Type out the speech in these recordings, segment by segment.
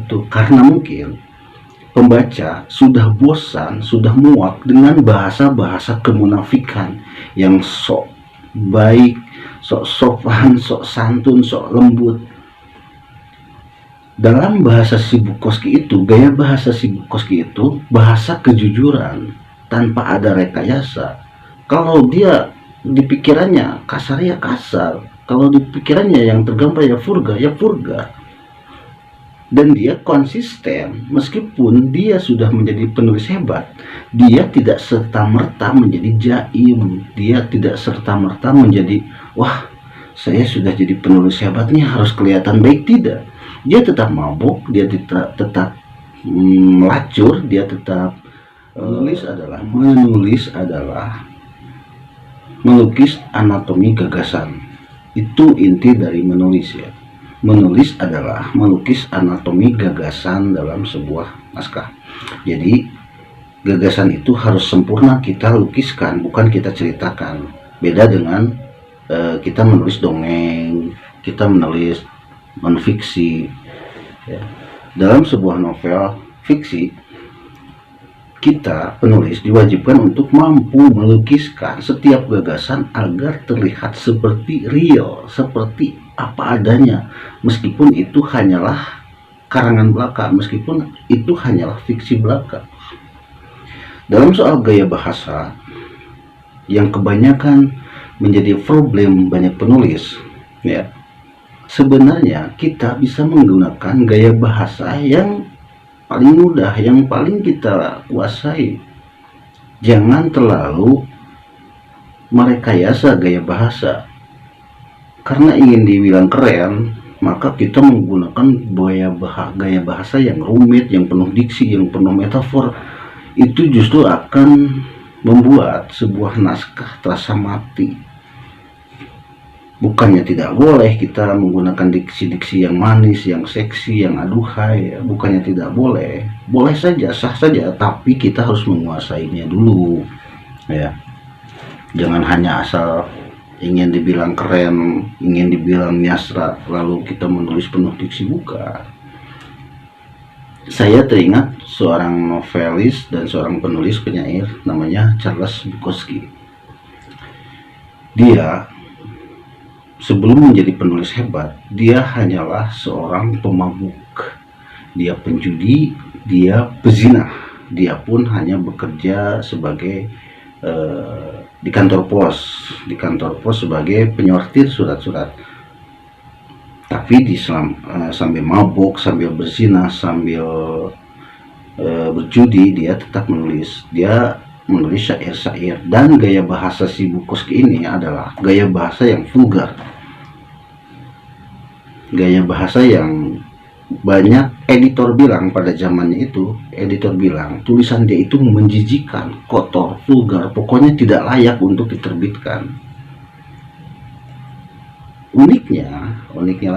itu karena mungkin pembaca sudah bosan, sudah muak dengan bahasa-bahasa kemunafikan yang sok baik, sok sopan, sok santun, sok lembut. Dalam bahasa si Bukowski itu, gaya bahasa si Bukowski itu bahasa kejujuran tanpa ada rekayasa. Kalau dia di pikirannya kasar ya kasar, kalau di pikirannya yang tergambar ya furga. Dan dia konsisten, meskipun dia sudah menjadi penulis hebat, dia tidak serta-merta menjadi jaim, dia tidak serta-merta menjadi, wah saya sudah jadi penulis hebat nih harus kelihatan baik, tidak. Dia tetap mabuk, dia tetap melacur, dia tetap menulis adalah melukis anatomi gagasan. Itu inti dari menulis ya. Menulis adalah melukis anatomi gagasan dalam sebuah naskah. Jadi gagasan itu harus sempurna kita lukiskan, bukan kita ceritakan. Beda dengan kita menulis dongeng, kita menulis non-fiksi ya. Dalam sebuah novel fiksi, kita penulis diwajibkan untuk mampu melukiskan setiap gagasan agar terlihat seperti real, seperti apa adanya, meskipun itu hanyalah karangan belaka, meskipun itu hanyalah fiksi belaka. Dalam soal gaya bahasa yang kebanyakan menjadi problem banyak penulis ya, sebenarnya kita bisa menggunakan gaya bahasa yang paling mudah, yang paling kita kuasai. Jangan terlalu merekayasa gaya bahasa. Karena ingin dibilang keren, maka kita menggunakan gaya bahasa yang rumit, yang penuh diksi, yang penuh metafor. Itu justru akan membuat sebuah naskah terasa mati. Bukannya tidak boleh kita menggunakan diksi-diksi yang manis, yang seksi, yang aduhai, ya. Bukannya tidak boleh, boleh saja, sah saja, tapi kita harus menguasainya dulu ya. Jangan hanya asal ingin dibilang keren, ingin dibilang nyasra, lalu kita menulis penuh diksi, bukan. Saya teringat seorang novelis dan seorang penulis penyair namanya Charles Bukowski. Dia sebelum menjadi penulis hebat, dia hanyalah seorang pemabuk, dia penjudi, dia pezina. Dia pun hanya bekerja sebagai di kantor pos sebagai penyortir surat-surat. Tapi sambil mabuk, sambil berzina, sambil berjudi, dia tetap menulis. Dia menulis syair-syair, dan gaya bahasa si Bukowski ini adalah gaya bahasa yang vulgar, gaya bahasa yang banyak editor bilang pada zamannya itu, editor bilang tulisan dia itu menjijikan, kotor, vulgar, pokoknya tidak layak untuk diterbitkan. Uniknya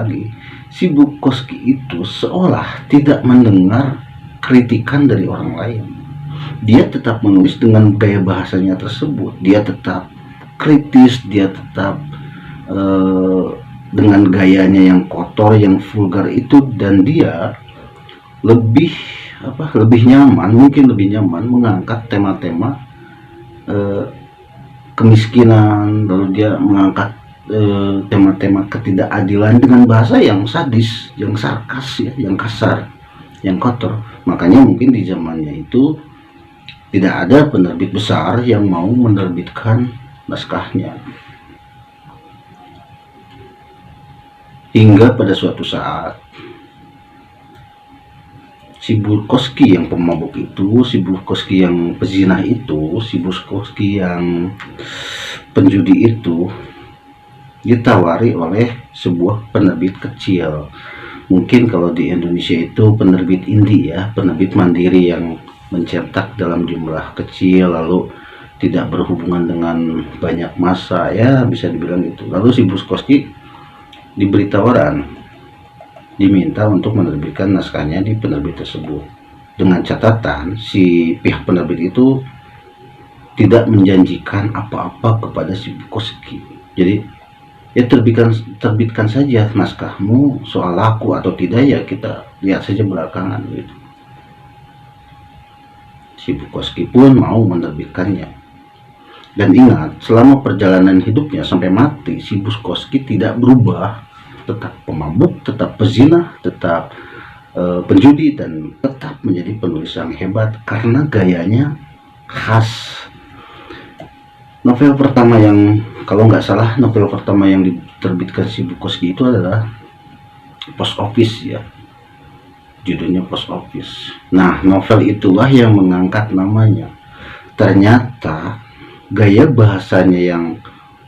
lagi, si Bukowski itu seolah tidak mendengar kritikan dari orang lain. Dia tetap menulis dengan gaya bahasanya tersebut, dia tetap kritis, dia tetap dengan gayanya yang kotor, yang vulgar itu, dan dia lebih nyaman, mungkin lebih nyaman mengangkat tema-tema kemiskinan, lalu dia mengangkat tema-tema ketidakadilan dengan bahasa yang sadis, yang sarkas ya, yang kasar, yang kotor. Makanya mungkin di zamannya itu tidak ada penerbit besar yang mau menerbitkan naskahnya. Hingga pada suatu saat si Bukowski yang pemabuk itu, si Bukowski yang pezinah itu, si Bukowski yang penjudi itu ditawari oleh sebuah penerbit kecil. Mungkin kalau di Indonesia itu penerbit indie ya, penerbit mandiri yang mencetak dalam jumlah kecil, lalu tidak berhubungan dengan banyak massa ya, bisa dibilang gitu. Lalu si Bukowski diberi tawaran, diminta untuk menerbitkan naskahnya di penerbit tersebut, dengan catatan si pihak penerbit itu tidak menjanjikan apa-apa kepada si Bukowski. Jadi Ya terbitkan saja naskahmu, soal laku atau tidak ya kita lihat saja belakangan gitu. Si Bukowski pun mau menerbitkannya. Dan ingat, selama perjalanan hidupnya sampai mati, si Bukowski tidak berubah, tetap pemabuk, tetap pezina, tetap penjudi, dan tetap menjadi penulis yang hebat karena gayanya khas. Novel pertama yang, kalau nggak salah, novel pertama yang diterbitkan si Bukowski itu adalah Post Office ya, judulnya Post Office. Nah, novel itulah yang mengangkat namanya. Ternyata gaya bahasanya yang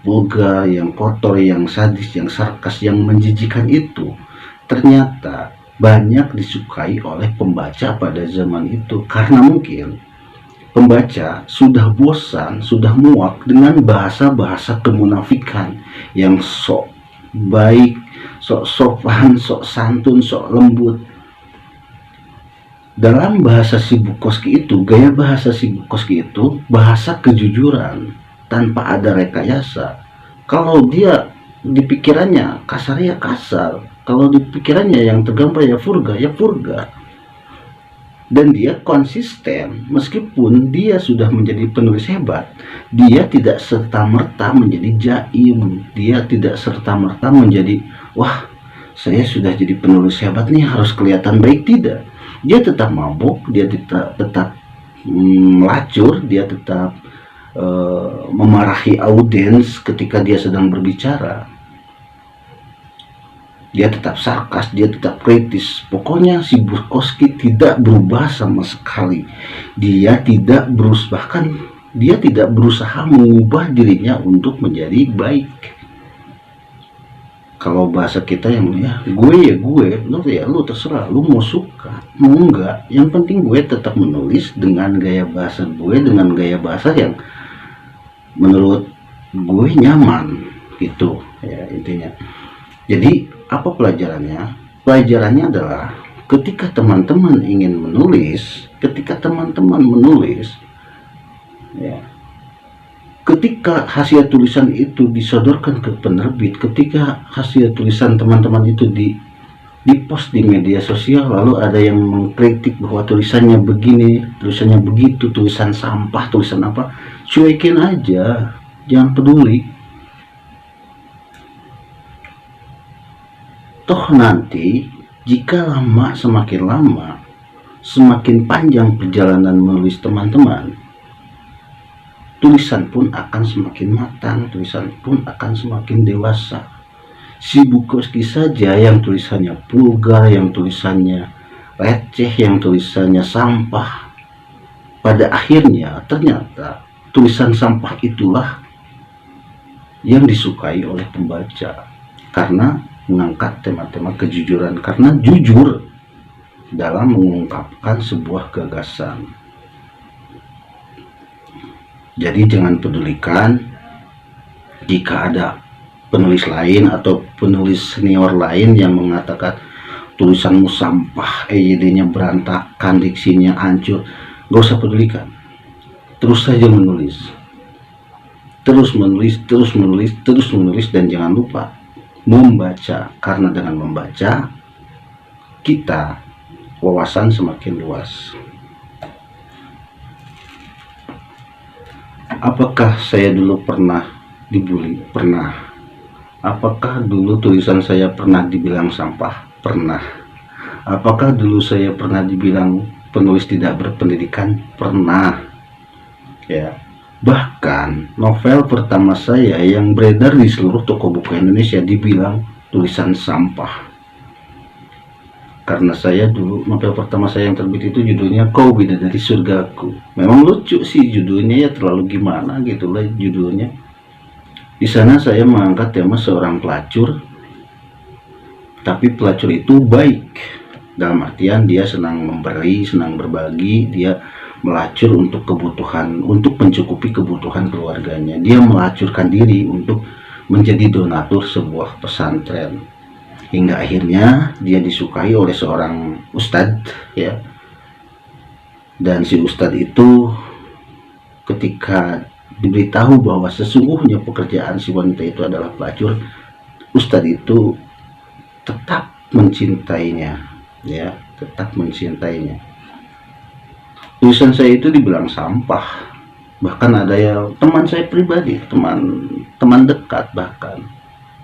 vulgar, yang kotor, yang sadis, yang sarkas, yang menjijikan itu ternyata banyak disukai oleh pembaca pada zaman itu, karena mungkin pembaca sudah bosan, sudah muak dengan bahasa-bahasa kemunafikan yang sok baik, sok sopan, sok santun, sok lembut. Dalam bahasa si Bukowski itu, gaya bahasa si Bukowski itu bahasa kejujuran tanpa ada rekayasa. Kalau dia di pikirannya kasar ya kasar, kalau di pikirannya yang tergambar ya furga ya furga. Dan dia konsisten, meskipun dia sudah menjadi penulis hebat, dia tidak serta-merta menjadi jaim, dia tidak serta-merta menjadi, wah saya sudah jadi penulis hebat nih harus kelihatan baik, tidak. Dia tetap mabuk, dia tetap melacur, dia tetap memarahi audiens ketika dia sedang berbicara. Dia tetap sarkas, dia tetap kritis. Pokoknya si Bukowski tidak berubah sama sekali. Dia tidak berusaha, bahkan dia tidak berusaha mengubah dirinya untuk menjadi baik. Kalau bahasa kita yang ya gue ya gue, lu ya lu terserah, lu mau suka, mau enggak. Yang penting gue tetap menulis dengan gaya bahasa gue, dengan gaya bahasa yang menurut gue nyaman gitu ya intinya. Jadi apa pelajarannya? Pelajarannya adalah ketika teman-teman ingin menulis, ketika teman-teman menulis, ya, ketika hasil tulisan itu disodorkan ke penerbit, ketika hasil tulisan teman-teman itu dipost di media sosial, lalu ada yang mengkritik bahwa tulisannya begini, tulisannya begitu, tulisan sampah, tulisan apa, cuekin aja, jangan peduli. Toh nanti jika semakin lama, semakin panjang perjalanan menulis teman-teman, tulisan pun akan semakin matang, tulisan pun akan semakin dewasa. Si Bukowski saja yang tulisannya vulgar, yang tulisannya receh, yang tulisannya sampah, pada akhirnya ternyata tulisan sampah itulah yang disukai oleh pembaca karena mengangkat tema-tema kejujuran, karena jujur dalam mengungkapkan sebuah gagasan. Jadi jangan pedulikan jika ada penulis lain atau penulis senior lain yang mengatakan tulisanmu sampah, EYD-nya berantakan, diksinya hancur. Gak usah pedulikan, terus saja menulis, terus menulis, terus menulis, terus menulis, dan jangan lupa membaca, karena dengan membaca kita wawasan semakin luas. Apakah saya dulu pernah dibully? Pernah. Apakah dulu tulisan saya pernah dibilang sampah? Pernah. Apakah dulu saya pernah dibilang penulis tidak berpendidikan? Pernah. Ya. Bahkan novel pertama saya yang beredar di seluruh toko buku Indonesia dibilang tulisan sampah. Karena saya dulu, novel pertama saya yang terbit itu judulnya Kau Bidadari Surgaku. Memang lucu sih judulnya, ya terlalu gimana gitu lah judulnya. Di sana saya mengangkat tema seorang pelacur, tapi pelacur itu baik. Dalam artian dia senang memberi, senang berbagi, dia melacur untuk kebutuhan, untuk mencukupi kebutuhan keluarganya. Dia melacurkan diri untuk menjadi donatur sebuah pesantren, hingga akhirnya dia disukai oleh seorang ustadz, ya. Dan si ustadz itu ketika diberitahu bahwa sesungguhnya pekerjaan si wanita itu adalah pelacur, Ustadz itu tetap mencintainya, ya, tetap mencintainya. Tulisan saya itu dibilang sampah, bahkan ada yang teman saya pribadi, teman dekat, bahkan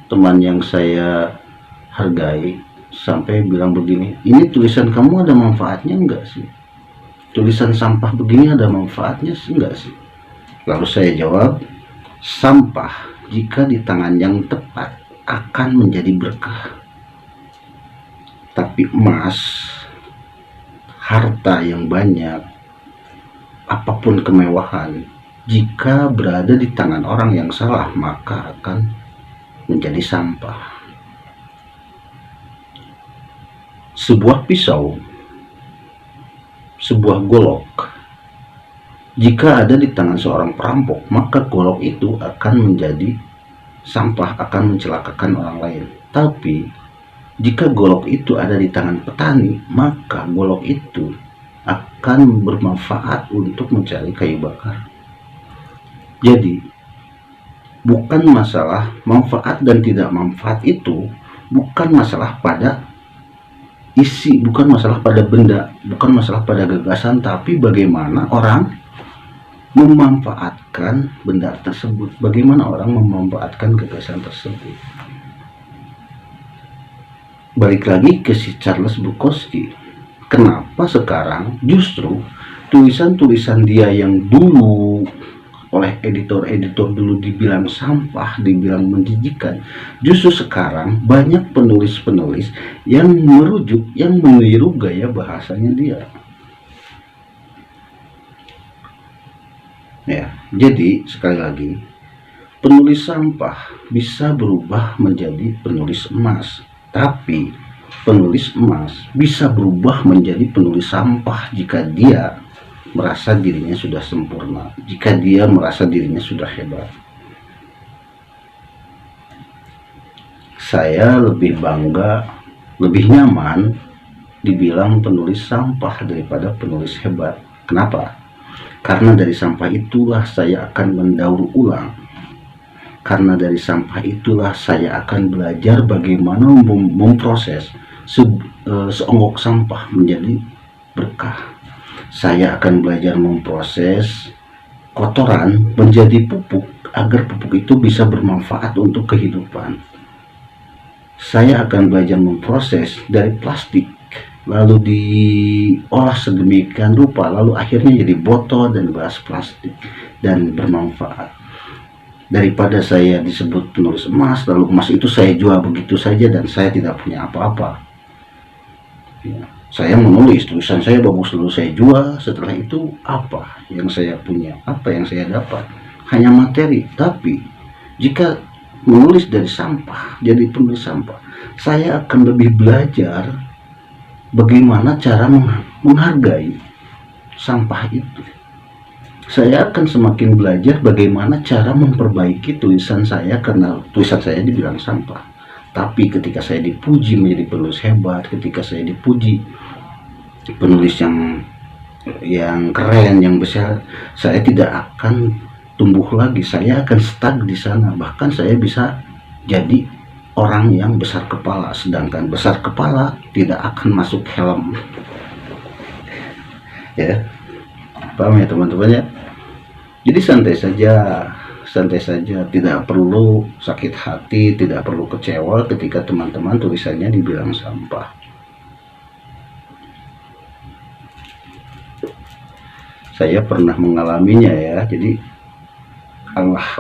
teman yang saya hargai sampai bilang begini, ini tulisan kamu ada manfaatnya enggak sih? Tulisan sampah begini ada manfaatnya sih enggak sih? Lalu saya jawab, sampah jika di tangan yang tepat akan menjadi berkah. Tapi emas, harta yang banyak, apapun kemewahan, jika berada di tangan orang yang salah, maka akan menjadi sampah. Sebuah pisau, sebuah golok, jika ada di tangan seorang perampok, maka golok itu akan menjadi sampah, akan mencelakakan orang lain. Tapi jika golok itu ada di tangan petani, maka golok itu akan bermanfaat untuk mencari kayu bakar. Jadi bukan masalah manfaat dan tidak manfaat, itu bukan masalah pada isi, bukan masalah pada benda, bukan masalah pada gagasan, tapi bagaimana orang memanfaatkan benda tersebut, bagaimana orang memanfaatkan gagasan tersebut. Balik lagi ke si Charles Bukowski, kenapa sekarang justru tulisan-tulisan dia yang dulu oleh editor-editor dulu dibilang sampah, dibilang menjijikan, justru sekarang banyak penulis-penulis yang merujuk, yang meniru gaya bahasanya dia. Ya, jadi sekali lagi, penulis sampah bisa berubah menjadi penulis emas, tapi penulis emas bisa berubah menjadi penulis sampah jika dia merasa dirinya sudah sempurna, jika dia merasa dirinya sudah hebat. Saya lebih bangga, lebih nyaman dibilang penulis sampah daripada penulis hebat. Kenapa? Karena dari sampah itulah saya akan mendaur ulang. Karena dari sampah itulah saya akan belajar bagaimana memproses seonggok sampah menjadi berkah. Saya akan belajar memproses kotoran menjadi pupuk agar pupuk itu bisa bermanfaat untuk kehidupan. Saya akan belajar memproses dari plastik, lalu diolah sedemikian rupa, lalu akhirnya jadi botol dan gelas plastik dan bermanfaat. Daripada saya disebut penulis emas, lalu emas itu saya jual begitu saja dan saya tidak punya apa-apa. Ya, saya menulis, tulisan saya bagus, lalu saya jual, setelah itu apa yang saya punya, apa yang saya dapat? Hanya materi. Tapi jika menulis dari sampah, jadi penulis sampah, saya akan lebih belajar bagaimana cara menghargai sampah itu. Saya akan semakin belajar bagaimana cara memperbaiki tulisan saya, karena tulisan saya dibilang sampah. Tapi ketika saya dipuji menjadi penulis hebat, ketika saya dipuji penulis yang keren, yang besar, saya tidak akan tumbuh lagi, saya akan stuck di sana. Bahkan saya bisa jadi orang yang besar kepala, sedangkan besar kepala tidak akan masuk helm. Ya, paham ya teman-teman ya? Jadi santai saja, tidak perlu sakit hati, tidak perlu kecewa ketika teman-teman tulisannya dibilang sampah. Saya pernah mengalaminya ya. Jadi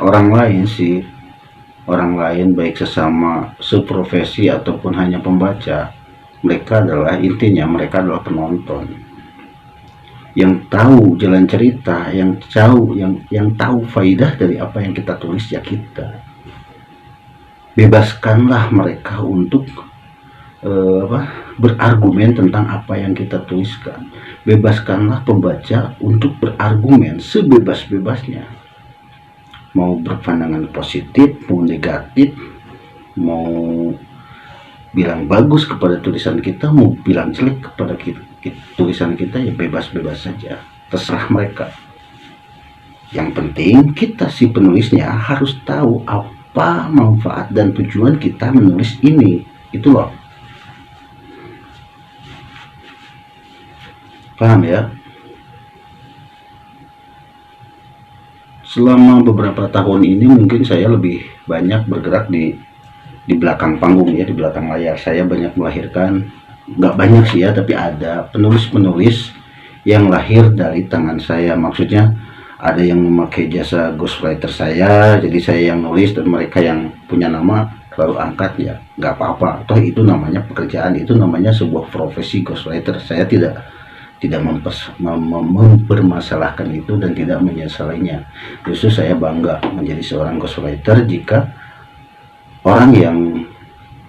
orang lain sih, orang lain baik sesama seprofesi ataupun hanya pembaca, mereka adalah, intinya mereka adalah penonton yang tahu jalan cerita, yang tahu faidah dari apa yang kita tulis. Ya, kita bebaskanlah mereka untuk berargumen tentang apa yang kita tuliskan. Bebaskanlah pembaca untuk berargumen sebebas-bebasnya, mau berpandangan positif, mau negatif, mau bilang bagus kepada tulisan kita, mau bilang jelek kepada tulisan kita, ya bebas-bebas saja, terserah mereka. Yang penting kita si penulisnya harus tahu apa manfaat dan tujuan kita menulis ini, itu loh. Paham ya? Selama beberapa tahun ini mungkin saya lebih banyak bergerak di belakang panggung ya, di belakang layar. Saya banyak melahirkan, nggak banyak sih ya, tapi ada penulis-penulis yang lahir dari tangan saya. Maksudnya ada yang memakai jasa ghostwriter saya, jadi saya yang nulis dan mereka yang punya nama lalu angkat, ya nggak apa-apa. Toh itu namanya pekerjaan, itu namanya sebuah profesi ghostwriter. Saya tidak mempermasalahkan itu dan tidak menyesalinya. Justru saya bangga menjadi seorang ghostwriter jika orang yang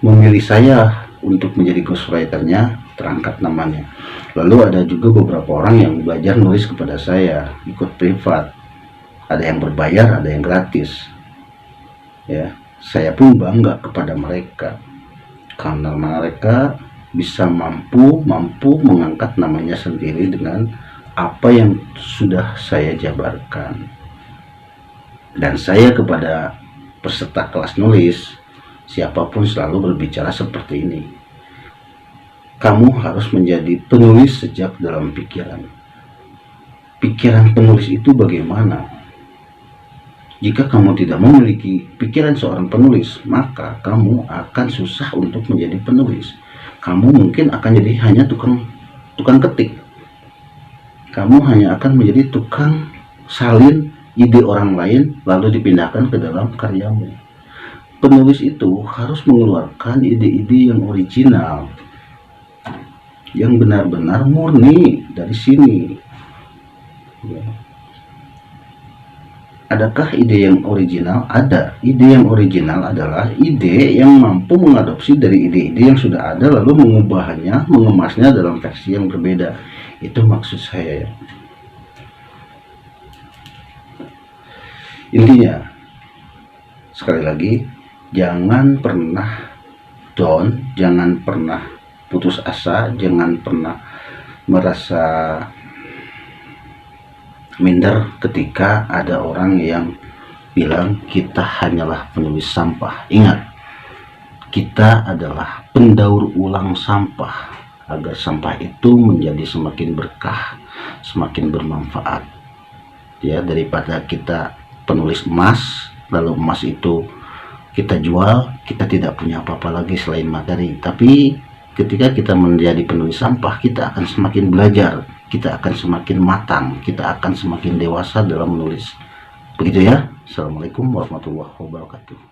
memilih saya untuk menjadi ghostwriternya terangkat namanya. Lalu ada juga beberapa orang yang belajar nulis kepada saya, ikut privat. Ada yang berbayar, ada yang gratis. Ya, saya pun bangga kepada mereka karena mereka bisa mampu mengangkat namanya sendiri dengan apa yang sudah saya jabarkan. Dan saya kepada peserta kelas nulis, siapapun selalu berbicara seperti ini. Kamu harus menjadi penulis sejak dalam pikiran. Pikiran penulis itu bagaimana? Jika kamu tidak memiliki pikiran seorang penulis, maka kamu akan susah untuk menjadi penulis. Kamu mungkin akan jadi hanya tukang ketik. Kamu hanya akan menjadi tukang salin ide orang lain lalu dipindahkan ke dalam karyamu. Penulis itu harus mengeluarkan ide-ide yang original, yang benar-benar murni dari sini. Ya. Adakah ide yang original? Ada. Ide yang original adalah ide yang mampu mengadopsi dari ide-ide yang sudah ada lalu mengubahnya, mengemasnya dalam versi yang berbeda. Itu maksud saya. Intinya, sekali lagi, jangan pernah down, jangan pernah putus asa, jangan pernah merasa minder ketika ada orang yang bilang kita hanyalah penulis sampah. Ingat, kita adalah pendaur ulang sampah agar sampah itu menjadi semakin berkah, semakin bermanfaat. Ya, daripada kita penulis emas, lalu emas itu kita jual, kita tidak punya apa-apa lagi selain materi. Tapi ketika kita menjadi penulis sampah, kita akan semakin belajar, kita akan semakin matang, kita akan semakin dewasa dalam menulis. Begitu ya. Assalamualaikum warahmatullahi wabarakatuh.